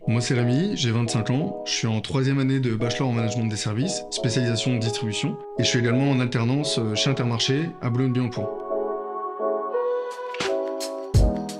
Moi c'est Rémi, j'ai 25 ans, je suis en troisième année de bachelor en management des services, spécialisation en distribution, et je suis également en alternance chez Intermarché à Boulogne-Billancourt.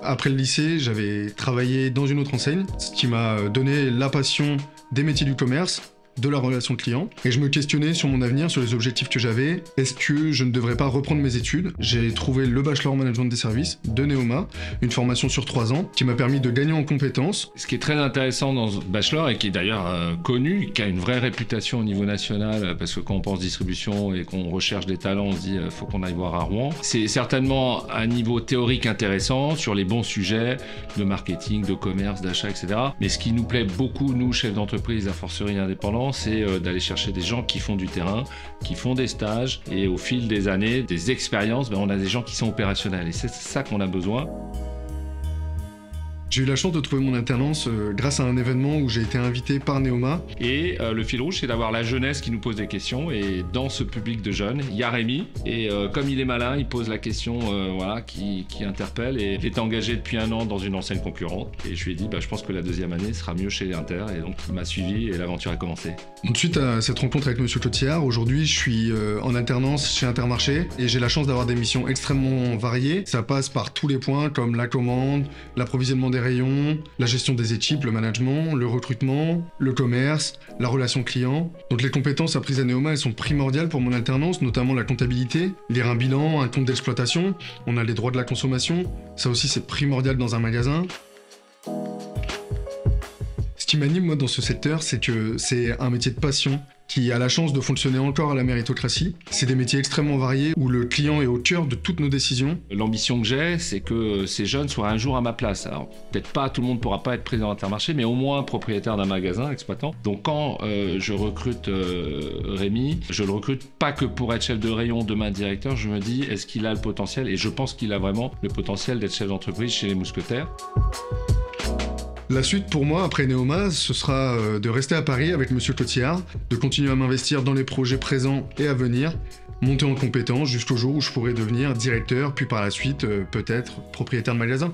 Après le lycée, j'avais travaillé dans une autre enseigne, ce qui m'a donné la passion des métiers du commerce, de la relation client, et je me questionnais sur mon avenir, sur les objectifs que j'avais. Est-ce que je ne devrais pas reprendre mes études? J'ai trouvé le bachelor en management des services de Neoma, une formation sur 3 ans, qui m'a permis de gagner en compétences. Ce qui est très intéressant dans ce bachelor, et qui est d'ailleurs connu, qui a une vraie réputation au niveau national, parce que quand on pense distribution et qu'on recherche des talents, on se dit faut qu'on aille voir à Rouen. C'est certainement un niveau théorique intéressant sur les bons sujets de marketing, de commerce, d'achat, etc. Mais ce qui nous plaît beaucoup, nous, chefs d'entreprise, à forcerie indépendants, c'est d'aller chercher des gens qui font du terrain, qui font des stages, et au fil des années, des expériences, on a des gens qui sont opérationnels, et c'est ça qu'on a besoin. J'ai eu la chance de trouver mon alternance grâce à un événement où j'ai été invité par Neoma. Et le fil rouge, c'est d'avoir la jeunesse qui nous pose des questions. Et dans ce public de jeunes, il y a Rémi. Et comme il est malin, il pose la question qui interpelle. Et il est engagé depuis 1 an dans une enseigne concurrente. Et je lui ai dit, je pense que la deuxième année sera mieux chez Inter. Et donc il m'a suivi et l'aventure a commencé. Suite à cette rencontre avec Monsieur Cotillard, aujourd'hui je suis en alternance chez Intermarché. Et j'ai la chance d'avoir des missions extrêmement variées. Ça passe par tous les points comme la commande, l'approvisionnement des rayons, la gestion des équipes, le management, le recrutement, le commerce, la relation client. Donc les compétences apprises à Neoma, elles sont primordiales pour mon alternance, notamment la comptabilité, lire un bilan, un compte d'exploitation, on a les droits de la consommation, ça aussi c'est primordial dans un magasin. Ce qui m'anime moi dans ce secteur, c'est que c'est un métier de passion qui a la chance de fonctionner encore à la méritocratie. C'est des métiers extrêmement variés où le client est au cœur de toutes nos décisions. L'ambition que j'ai, c'est que ces jeunes soient un jour à ma place. Alors peut-être pas, tout le monde ne pourra pas être président d'Intermarché, mais au moins propriétaire d'un magasin, exploitant. Donc quand je recrute Rémi, je le recrute pas que pour être chef de rayon, demain directeur, je me dis est-ce qu'il a le potentiel, et je pense qu'il a vraiment le potentiel d'être chef d'entreprise chez les Mousquetaires. La suite pour moi, après Neoma, ce sera de rester à Paris avec Monsieur Cotillard, de continuer à m'investir dans les projets présents et à venir, monter en compétences jusqu'au jour où je pourrai devenir directeur, puis par la suite, peut-être propriétaire de magasin.